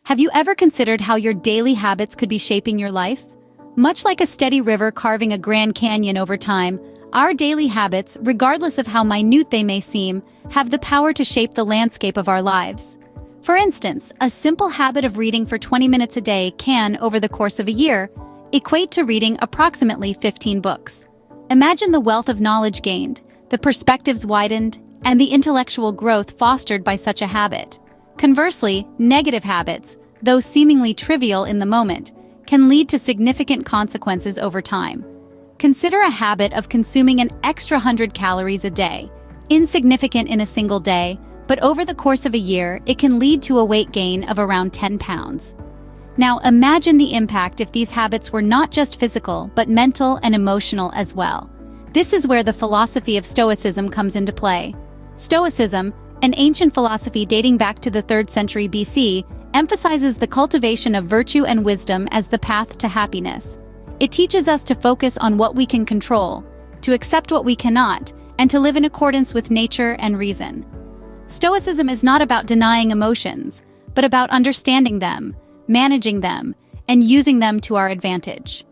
Have you ever considered how your daily habits could be shaping your life? Much like a steady river carving a Grand Canyon over time, our daily habits, regardless of how minute they may seem, have the power to shape the landscape of our lives. For instance, a simple habit of reading for 20 minutes a day can, over the course of a year, equate to reading approximately 15 books. Imagine the wealth of knowledge gained, the perspectives widened, and the intellectual growth fostered by such a habit. Conversely, negative habits, though seemingly trivial in the moment, can lead to significant consequences over time. Consider a habit of consuming an extra 100 calories a day. Insignificant in a single day, but over the course of a year, it can lead to a weight gain of around 10 pounds. Now imagine the impact if these habits were not just physical, but mental and emotional as well. This is where the philosophy of Stoicism comes into play. Stoicism, an ancient philosophy dating back to the 3rd century BC, emphasizes the cultivation of virtue and wisdom as the path to happiness. It teaches us to focus on what we can control, to accept what we cannot, and to live in accordance with nature and reason. Stoicism is not about denying emotions, but about understanding them, managing them, and using them to our advantage.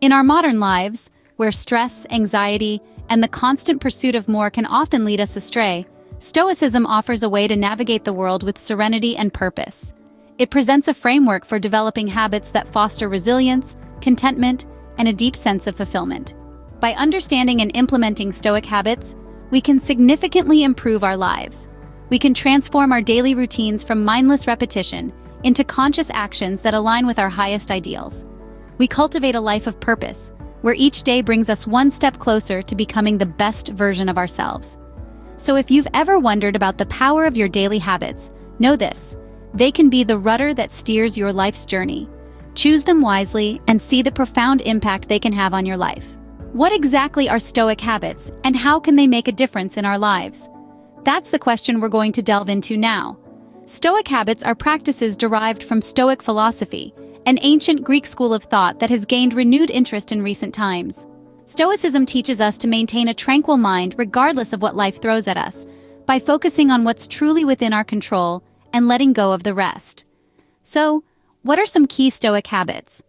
In our modern lives, where stress, anxiety, and the constant pursuit of more can often lead us astray, Stoicism offers a way to navigate the world with serenity and purpose. It presents a framework for developing habits that foster resilience, contentment, and a deep sense of fulfillment. By understanding and implementing Stoic habits, we can significantly improve our lives. We can transform our daily routines from mindless repetition into conscious actions that align with our highest ideals. We cultivate a life of purpose, where each day brings us one step closer to becoming the best version of ourselves. So if you've ever wondered about the power of your daily habits, know this: they can be the rudder that steers your life's journey. Choose them wisely and see the profound impact they can have on your life. What exactly are Stoic habits, and how can they make a difference in our lives? That's the question we're going to delve into now. Stoic habits are practices derived from Stoic philosophy, an ancient Greek school of thought that has gained renewed interest in recent times. Stoicism teaches us to maintain a tranquil mind regardless of what life throws at us, by focusing on what's truly within our control and letting go of the rest. So, what are some key Stoic habits?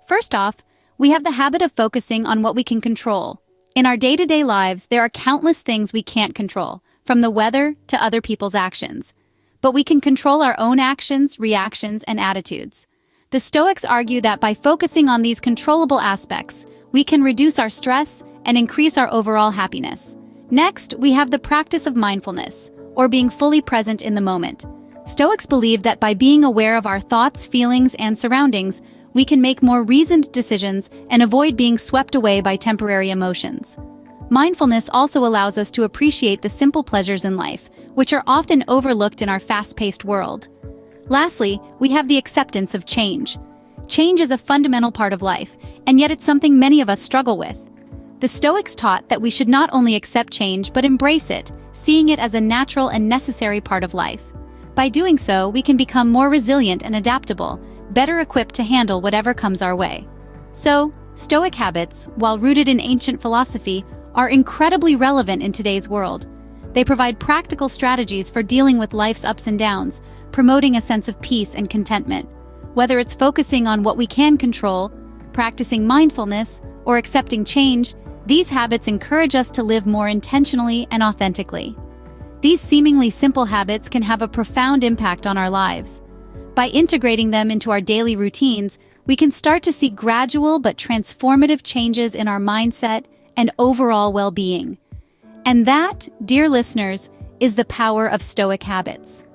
First off, we have the habit of focusing on what we can control. In our day-to-day lives, there are countless things we can't control, from the weather to other people's actions. But we can control our own actions, reactions, and attitudes. The Stoics argue that by focusing on these controllable aspects, we can reduce our stress and increase our overall happiness. Next, we have the practice of mindfulness, or being fully present in the moment. Stoics believe that by being aware of our thoughts, feelings, and surroundings, we can make more reasoned decisions and avoid being swept away by temporary emotions. Mindfulness also allows us to appreciate the simple pleasures in life, which are often overlooked in our fast-paced world. Lastly, we have the acceptance of change. Change is a fundamental part of life, and yet it's something many of us struggle with. The Stoics taught that we should not only accept change but embrace it, seeing it as a natural and necessary part of life. By doing so, we can become more resilient and adaptable, better equipped to handle whatever comes our way. So, Stoic habits, while rooted in ancient philosophy, are incredibly relevant in today's world. They provide practical strategies for dealing with life's ups and downs, promoting a sense of peace and contentment. Whether it's focusing on what we can control, practicing mindfulness, or accepting change, these habits encourage us to live more intentionally and authentically. These seemingly simple habits can have a profound impact on our lives. By integrating them into our daily routines, we can start to see gradual but transformative changes in our mindset and overall well-being. And that, dear listeners, is the power of Stoic habits.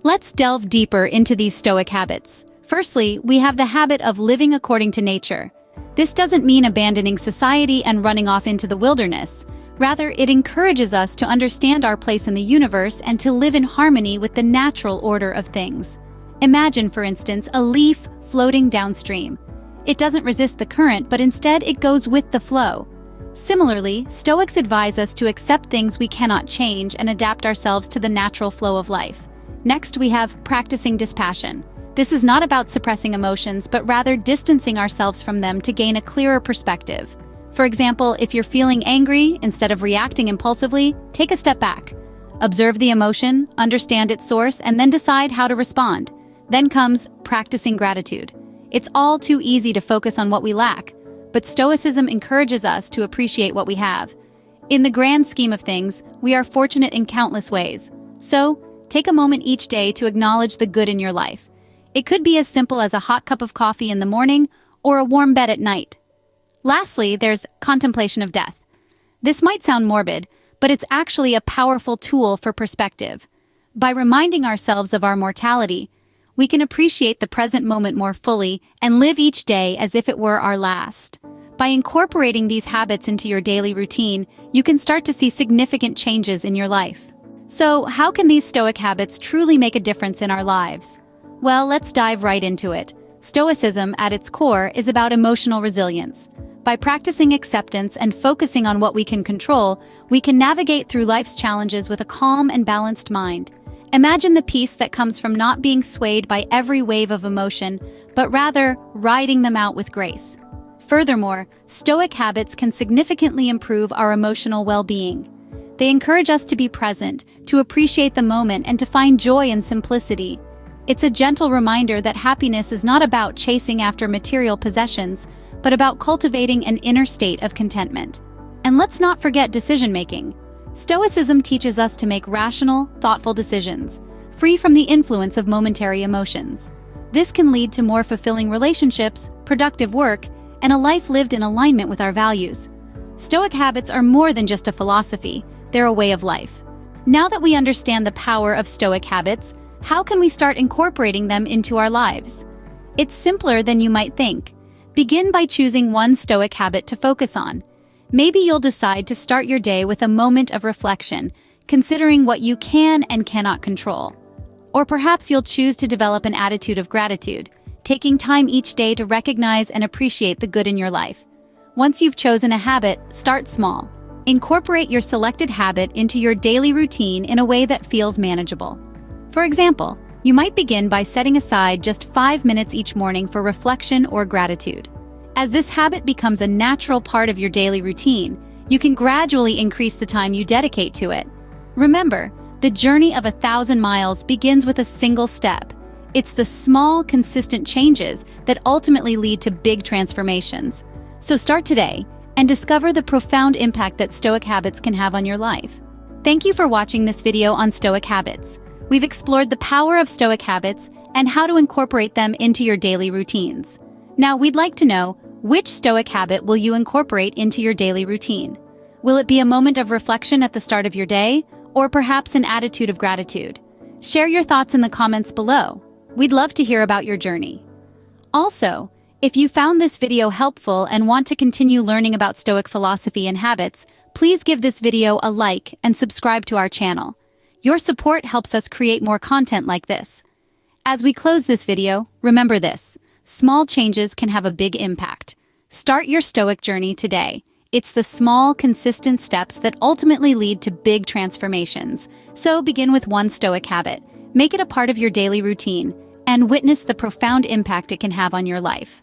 Let's delve deeper into these Stoic habits. Firstly, we have the habit of living according to nature. This doesn't mean abandoning society and running off into the wilderness. Rather, it encourages us to understand our place in the universe and to live in harmony with the natural order of things. Imagine, for instance, a leaf floating downstream. It doesn't resist the current, but instead it goes with the flow. Similarly, Stoics advise us to accept things we cannot change and adapt ourselves to the natural flow of life. Next, we have practicing dispassion. This is not about suppressing emotions, but rather distancing ourselves from them to gain a clearer perspective. For example, if you're feeling angry, instead of reacting impulsively, take a step back. Observe the emotion, understand its source, and then decide how to respond. Then comes practicing gratitude. It's all too easy to focus on what we lack, but Stoicism encourages us to appreciate what we have. In the grand scheme of things, we are fortunate in countless ways. So, take a moment each day to acknowledge the good in your life. It could be as simple as a hot cup of coffee in the morning or a warm bed at night. Lastly, there's contemplation of death. This might sound morbid, but it's actually a powerful tool for perspective. By reminding ourselves of our mortality, we can appreciate the present moment more fully and live each day as if it were our last. By incorporating these habits into your daily routine, you can start to see significant changes in your life. So, how can these Stoic habits truly make a difference in our lives? Well, let's dive right into it. Stoicism, at its core, is about emotional resilience. By practicing acceptance and focusing on what we can control, we can navigate through life's challenges with a calm and balanced mind. Imagine the peace that comes from not being swayed by every wave of emotion, but rather riding them out with grace. Furthermore, Stoic habits can significantly improve our emotional well-being. They encourage us to be present, to appreciate the moment, and to find joy in simplicity. It's a gentle reminder that happiness is not about chasing after material possessions, but about cultivating an inner state of contentment. And let's not forget decision-making. Stoicism teaches us to make rational, thoughtful decisions, free from the influence of momentary emotions. This can lead to more fulfilling relationships, productive work, and a life lived in alignment with our values. Stoic habits are more than just a philosophy, they're a way of life. Now that we understand the power of Stoic habits, how can we start incorporating them into our lives? It's simpler than you might think. Begin by choosing one Stoic habit to focus on. Maybe you'll decide to start your day with a moment of reflection, considering what you can and cannot control. Or perhaps you'll choose to develop an attitude of gratitude, taking time each day to recognize and appreciate the good in your life. Once you've chosen a habit, start small. Incorporate your selected habit into your daily routine in a way that feels manageable. For example, you might begin by setting aside just 5 minutes each morning for reflection or gratitude. As this habit becomes a natural part of your daily routine, you can gradually increase the time you dedicate to it. Remember, the journey of 1,000 miles begins with a single step. It's the small, consistent changes that ultimately lead to big transformations. So start today and discover the profound impact that Stoic habits can have on your life. Thank you for watching this video on Stoic habits. We've explored the power of Stoic habits and how to incorporate them into your daily routines. Now, we'd like to know, which Stoic habit will you incorporate into your daily routine? Will it be a moment of reflection at the start of your day, or perhaps an attitude of gratitude? Share your thoughts in the comments below. We'd love to hear about your journey. Also, if you found this video helpful and want to continue learning about Stoic philosophy and habits, please give this video a like and subscribe to our channel. Your support helps us create more content like this. As we close this video, remember this: small changes can have a big impact. Start your Stoic journey today. It's the small, consistent steps that ultimately lead to big transformations. So begin with one Stoic habit, make it a part of your daily routine, and witness the profound impact it can have on your life.